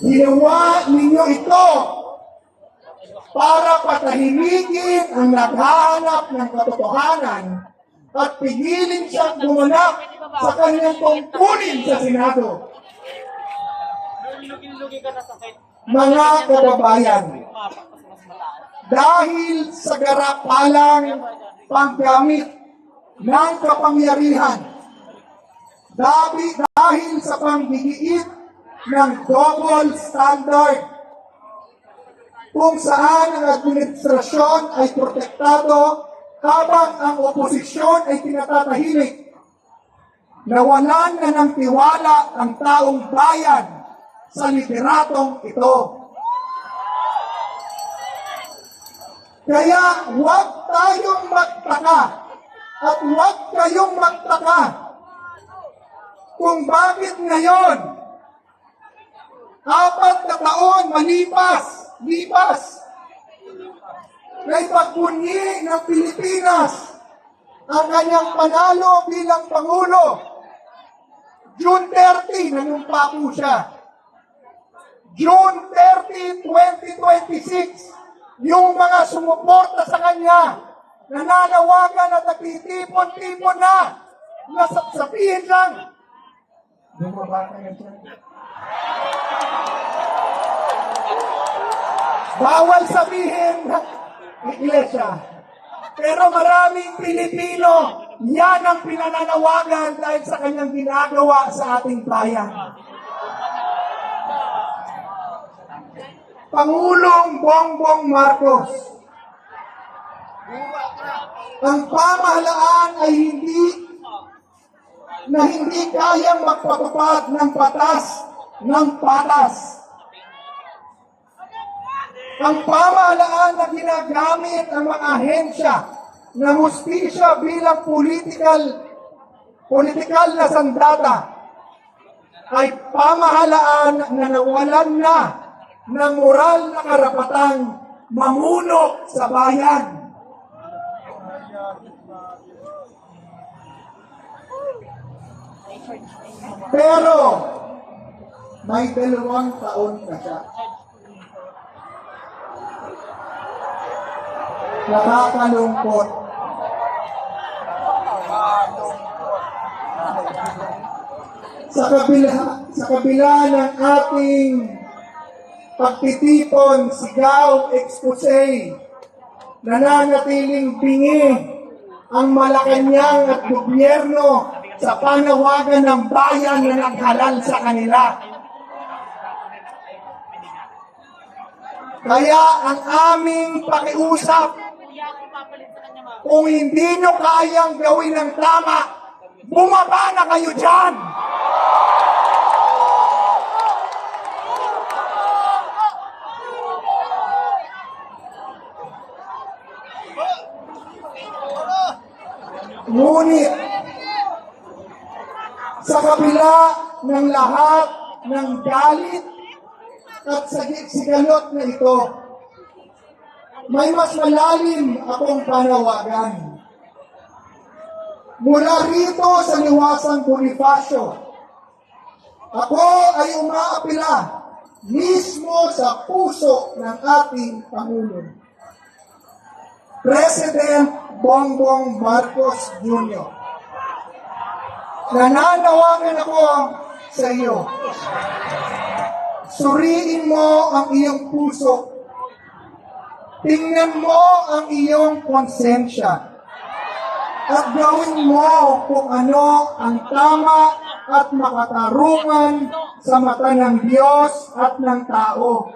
Ginawa ninyo ito para patahimikin ang naghahanap ng katotohanan at pigilin siyang gumanap sa kanyang tungkulin sa Senado. Mga kababayan, dahil sa garapalang paggamit ng kapangyarihan, dahil sa panggigiit ng double standard, kung saan ang administrasyon ay protektado habang ang oposisyon ay tinatatahimik, nawalan na ng tiwala ang taong bayan sa lideratong ito. Kaya huwag tayong magtaka at huwag kayong magtaka kung bakit ngayon, 4 na taon lipas, may pagbunyi ng Pilipinas ang kanyang panalo bilang Pangulo. June 30, nanumpa po siya. June 30, 2026, yung mga sumuporta sa kanya, nananawagan at nagtitipon-tipon na sabihin lang. Bawal sabihin ng iglesia. Pero maraming Pilipino, yan ang pinananawagan dahil sa kanyang ginagawa sa ating bayan. Pangulong Bongbong Marcos, ang pamahalaan ay hindi kayang magpatupad ng batas ng patas. Ang pamahalaan na ginagamit ang mga ahensya ng hustisya bilang politikal na sandata ay pamahalaan na nawalan na ng moral na karapatang mamuno sa bayan. Pero may 2 taon na siya. Nakakalungkot. Sa kabila ng ating pagtitipon, sigaw, expose, nananatiling bingi ang Malacanang at gobyerno sa panawagan ng bayan na naghalal sa kanila. Kaya ang aming pakiusap, kung hindi nyo kayang gawin ng tama, bumaba na kayo dyan! Ngunit, sa kabila ng lahat ng galit at sigalot na ito, may mas malalim akong panawagan. Mula rito sa Liwasang Bonifacio, ako ay umaapila mismo sa puso ng ating Pangulo, President Bongbong Marcos Jr. Nananawagan ako sa iyo. Suriin mo ang iyong puso. Tingnan mo ang iyong konsensya. At gawin mo kung ano ang tama at makatarungan sa mata ng Diyos at ng tao.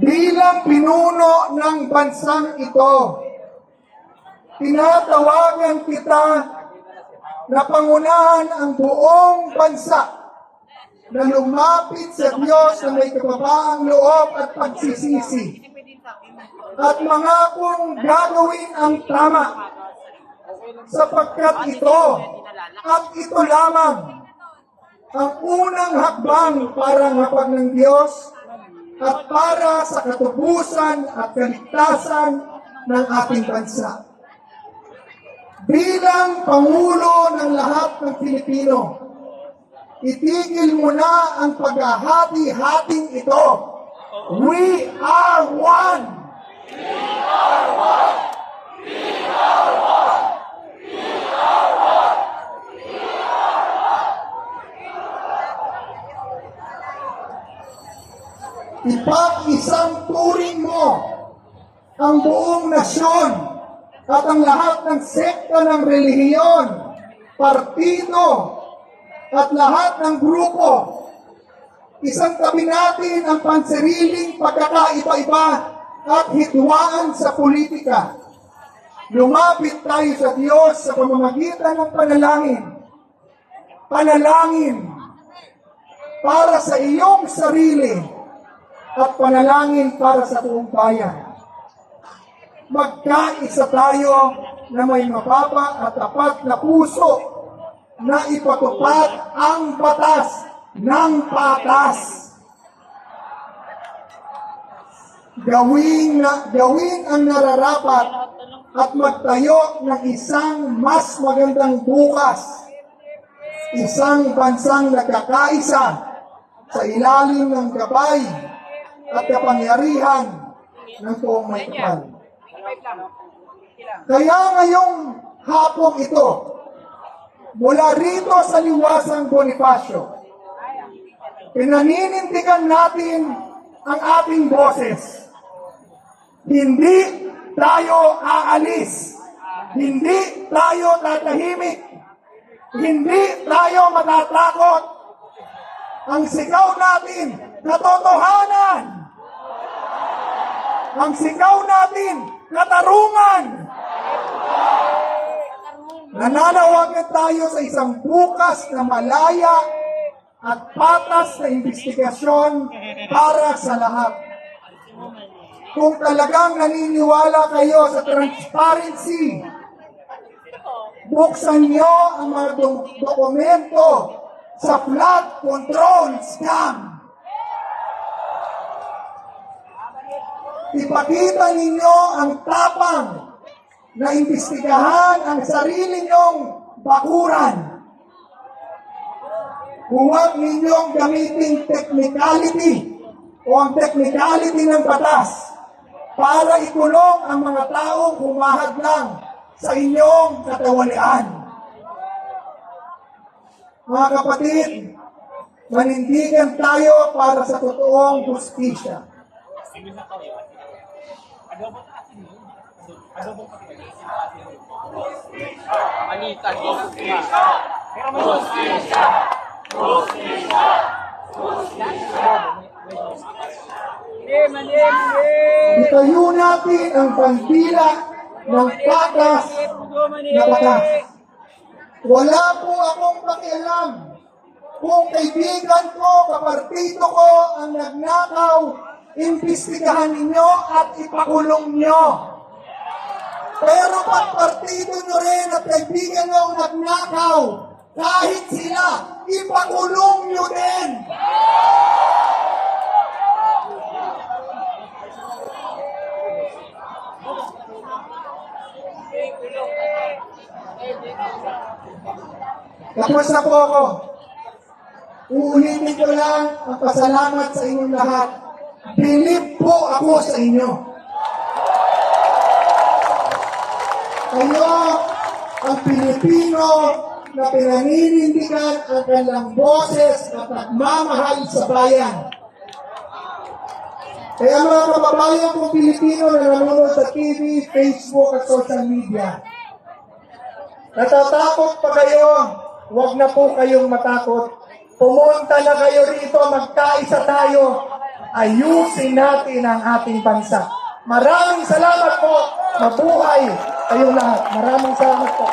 Bilang pinuno ng bansang ito, tinatawagan kita na pangunahan ang buong bansa na lumapit sa Diyos na may kababaang loob at pagsisisi at mangakong gagawin ang tama sapagkat ito at ito lamang ang unang hakbang para ngapag ng Diyos at para sa katubusan at kaligtasan ng ating bansa. Bilang Pangulo ng lahat ng Pilipino, itigil mo na ang paghahati-hating ito. We are one! Ipag-isang turing mo ang buong nasyon at ang lahat ng sekta ng relihiyon, partido, at lahat ng grupo. Isang tabi natin ang pansariling pagkakaiba-iba at hidwaan sa politika. Lumapit tayo sa Diyos sa pamamagitan ng panalangin. Panalangin para sa iyong sarili at panalangin para sa buong bayan. Magkaisa tayo na may mapapa at tapat na puso na ipatupad ang batas ng patas. Gawin ang nararapat at magtayo ng isang mas magandang bukas. Isang bansang nagkakaisa sa ilalim ng gabay at kapangyarihan ng buong may kapal. Kaya ngayong hapong ito, mula rito sa liwasang Bonifacio, pinaninindigan natin ang ating boses. Hindi tayo aalis. Hindi tayo tatahimik. Hindi tayo matatakot. Ang sigaw natin, katotohanan. Ang sigaw natin, katarungan. Nananawagan tayo sa isang bukas na malaya at patas na investigasyon para sa lahat. Kung talagang naniniwala kayo sa transparency, buksan niyo ang mga dokumento sa flood control scam. Ipakita ninyo ang tapang na imbestigahan ang sarili niyong bakuran. Huwag ninyong gamitin technicality o ang technicality ng batas para ikulong ang mga taong humahadlang sa inyong katawalian. Mga kapatid, manindigan tayo para sa totoong hustisya. Itayo natin ang bandila ng patas na batas. Wala po akong pakialam kung kaibigan ko, kapartito ko ang nagnakaw, imbestigahan ninyo at ipakulong nyo. Pero pag partido nyo rin at kaibigan nyo ang nagnakaw, kahit sila, ipakulong nyo din. Tapos na po ako. Uulitin ko lang ang pasalamat sa inyong lahat. Bilib po ako sa inyo. Kayo ang Pilipino na pinaninindigan ang kanilang boses at nagmamahal sa bayan. Kaya mga kababayan kong Pilipino na nanonood sa TV, Facebook at social media, natatakot pa kayo? Huwag na po kayong matakot. Pumunta na kayo rito, magkaisa tayo. Ayusin natin ang ating bansa. Maraming salamat po. Mabuhay kayong lahat. Maraming salamat po.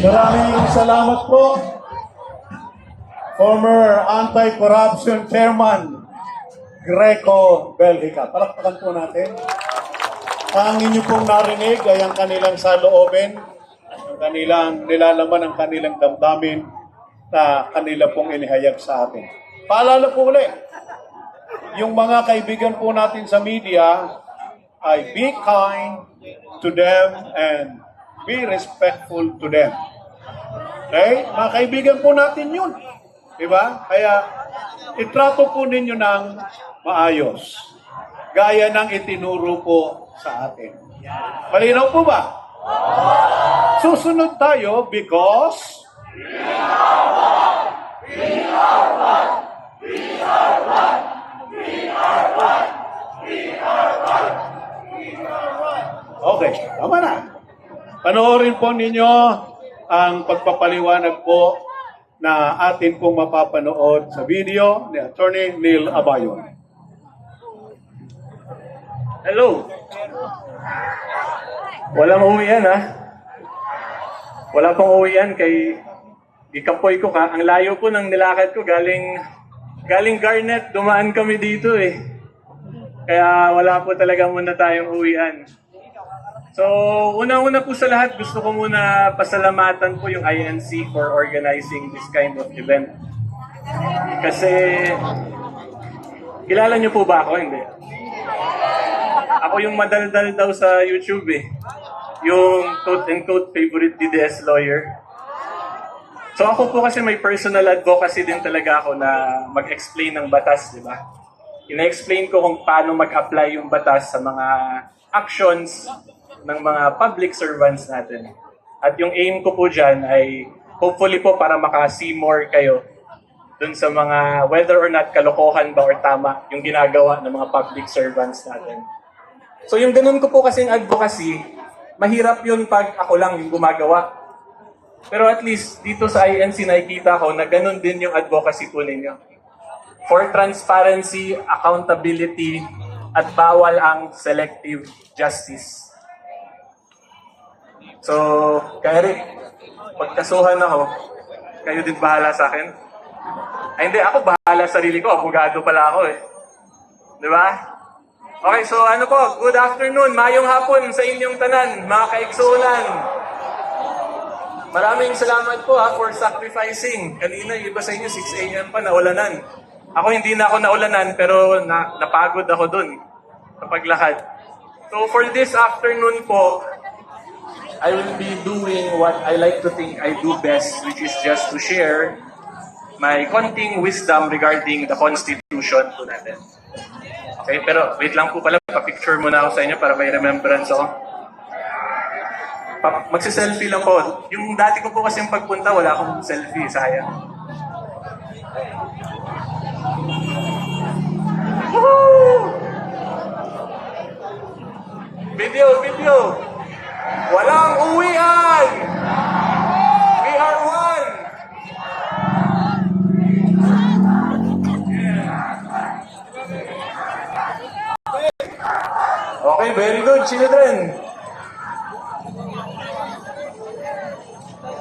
Maraming salamat po, former anti-corruption chairman Greco Belgica. Palakpakan po natin. Ang inyo pong narinig ay ang kanilang saloobin, ang kanilang nilalaman, ang kanilang damdamin na kanila pong inihayag sa atin. Paalala po ulit, yung mga kaibigan po natin sa media ay be kind to them and be respectful to them. Okay? Mga kaibigan po natin yun. Diba? Kaya itrato po ninyo ng maayos. Gaya ng itinuro po sa atin. Malinaw po ba? Susunod tayo because okay, tama na. Panoorin po ninyo ang pagpapaliwanag po na atin pong mapapanood sa video ni Attorney Neil Abayon. Hello. Walang uwian ha. Wala pong uwian kay ikampoy ko ka. Ang layo po ng nilakad ko galing Garnet. Dumaan kami dito eh. Kaya wala po talaga muna tayong uwian. So, una-una po sa lahat, gusto ko muna pasalamatan po yung INC for organizing this kind of event. Kasi, kilala niyo po ba ako? Hindi. Ako yung madaldal daw sa YouTube eh. Yung quote-and-quote favorite DDS lawyer. So ako po kasi may personal advocacy din talaga ako na mag-explain ng batas, di ba? Ina-explain ko kung paano mag-apply yung batas sa mga actions ng mga public servants natin. At yung aim ko po dyan ay hopefully po para maka-see more kayo dun sa mga whether or not kalokohan ba or tama yung ginagawa ng mga public servants natin. So yung ganun ko po kasing advocacy, mahirap yun pag ako lang yung gumagawa. Pero at least dito sa INC nakikita ko na ganun din yung advocacy po ninyo. For transparency, accountability, at bawal ang selective justice. So, kaya Rick, pagkasuhan ako, kayo din bahala sa akin? Ay hindi, ako bahala sa sarili ko, abogado pala ako eh. Di ba? Okay, so ano po, good afternoon, mayong hapon sa inyong tanan, mga kaigsunan. Maraming salamat po for sacrificing. Kanina, iba sa inyo, 6 a.m. pa, naulanan. Ako hindi na ako naulanan, pero napagod ako dun sa paglakad. So for this afternoon po, I will be doing what I like to think I do best, which is just to share my konting wisdom regarding the Constitution po natin. Okay, pero wait lang po pala, pa-picture muna ako sa inyo para may remembrance ako. Magsi-selfie lang po. Yung dati ko po kasi yung pagpunta, wala akong selfie, sayang. Woohoo! Video! Walang uwian! We are one! Okay, very good, children.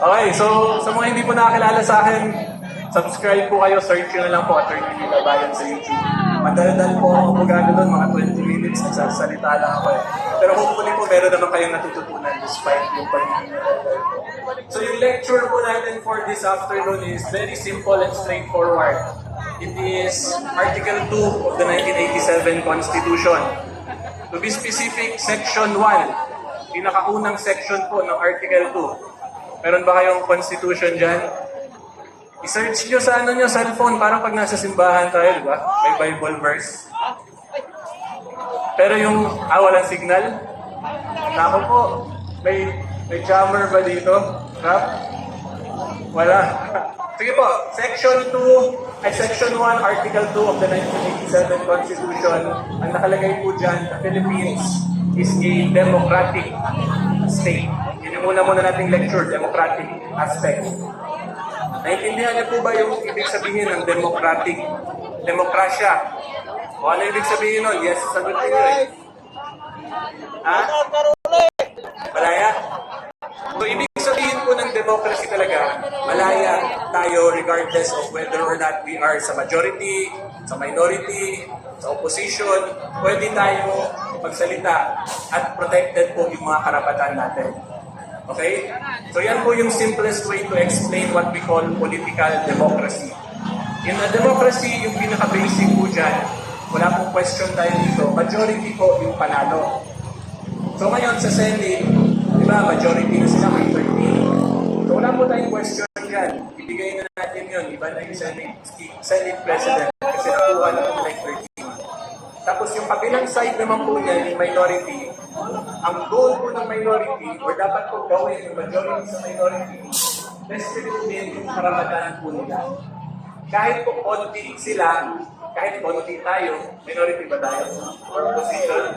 Okay, so sa mga hindi po nakakilala sa akin, subscribe po kayo, search nyo na lang po Attorney Neil Abayon sa YouTube. Madaldal po ako abogado doon, mga 20 minutes, nagsasalita lang ako eh. Pero hopefully po meron naman kayong natututunan despite yung pagiging. So yung lecture po natin for this afternoon is very simple and straightforward. It is Article 2 of the 1987 Constitution. To be specific, Section 1. Pinakaunang section po ng Article 2. Meron ba kayong Constitution dyan? I-search nyo sa cellphone, parang pag nasa simbahan tayo, di ba? May Bible verse. Pero yung, walang signal? Nako po, may jammer ba dito? Rap? Wala. Sige po, Section 1, Article 2 of the 1987 Constitution, ang nakalagay po dyan, the Philippines is a democratic state. Yun yung muna nating lecture, democratic aspect. Naintindihan niyo po ba yung ibig sabihin ng democratic? Demokrasya. O ano ibig sabihin nun? Yes, sagot niyo eh. Ha? Malaya? So ibig sabihin po ng democracy talaga, malaya tayo regardless of whether or not we are sa majority, sa minority, sa opposition, pwede tayo magsalita at protected po yung mga karapatan natin. Okay? So yan po yung simplest way to explain what we call political democracy. In a democracy, yung pinaka-basic po dyan, wala pong question tayo dito, majority po yung panalo. So ngayon sa Senate, di ba, majority na sila, may 13. So wala po tayong question dyan. Ibigay na natin yun, iba na yung Senate President kasi nakuha na po like 13. Tapos yung kabilang side naman po niya, yung minority, ang goal po ng minority, or dapat po gawin yung majority sa minority, restricted yung karapatan po nila. Kahit po konti sila, kahit konti tayo, minority ba tayo? Or position?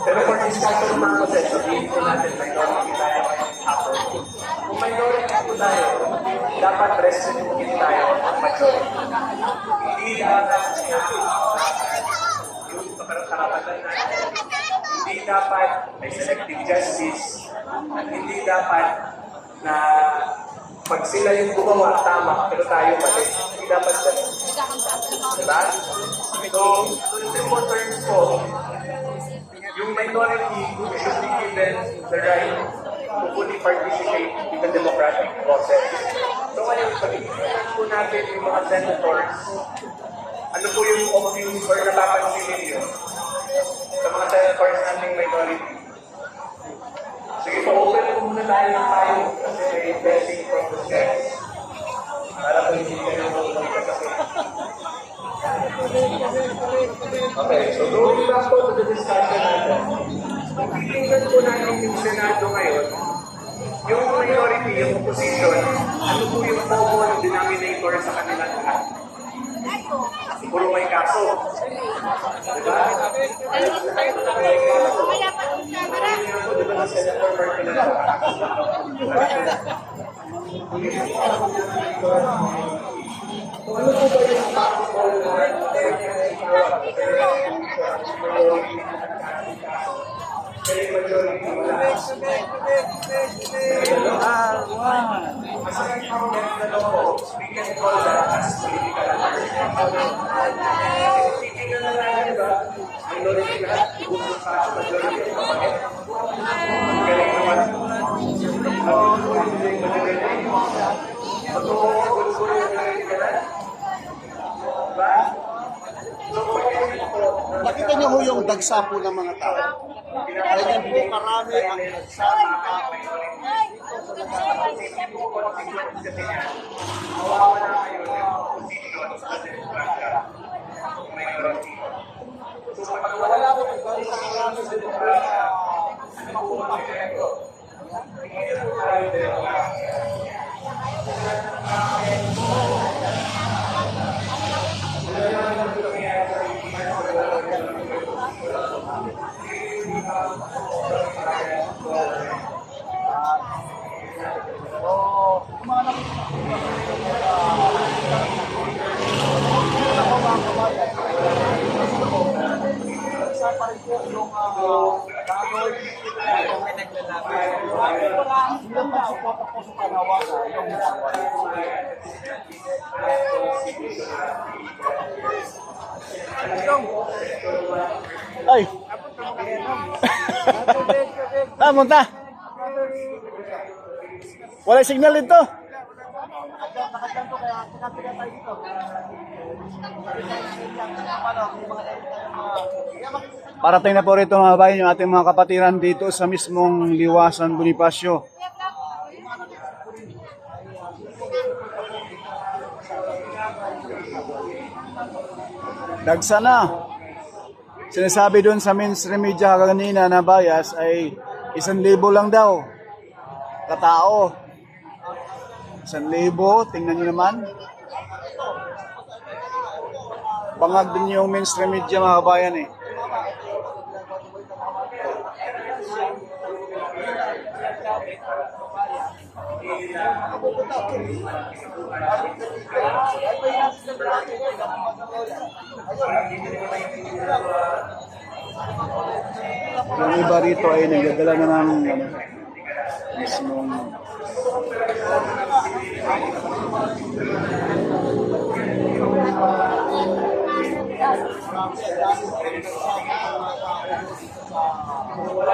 Pero for discussion purposes, sabihin po natin minority tayo after. Kung minority po tayo, dapat restricted tayo ang majority. Hindi dapat yung karapatan natin. Hindi dapat may selective justice at hindi dapat na pag sila yung gumawa, tama, pero tayo mali. Hindi dapat sa diba? So, in simple terms po, yung minority should be given the right to fully participate in the democratic process. So ngayon, pag-iinan po natin yung mga senators, ano po yung obvious or napapansin ninyo sa mga senators nating minority? Sige po, open po muna tayo kasi may blessing from the sky. Para po hindi kayo magkakasakit. Okay, so going back po to the discussion natin. Titingnan po natin yung Senado ngayon, yung minority, yung opposition, ano po yung common denominator sa kanilang lahat? Puro may kaso. Diba? Diba na Senator Martin na kung ano po ba yung practical majority wala. As an empowerment na law, we can call that as political titignan na natin ba, minority lahat, gusto sa majority ng kapatid. Galing naman. Nakita niyo ho yung dagsa po ng mga tao. Ganyan po karami ang dagsa ng tao. Wala ko ng dagsa karami sa demokrasya. Ano po ang ito? Ay! Munta! Wala signal dito. Parating na po rito mga bayan yung ating mga kapatiran dito sa mismong Liwasan Bonifacio. Dagsa na. Sinasabi doon sa mainstream media kanina na bias ay 1,000 lang daw. Katao. 1,000, tingnan nyo naman. Bangag din yung mainstream media mga kabayan eh. Yung iba rito ay nagdadala na ng mismong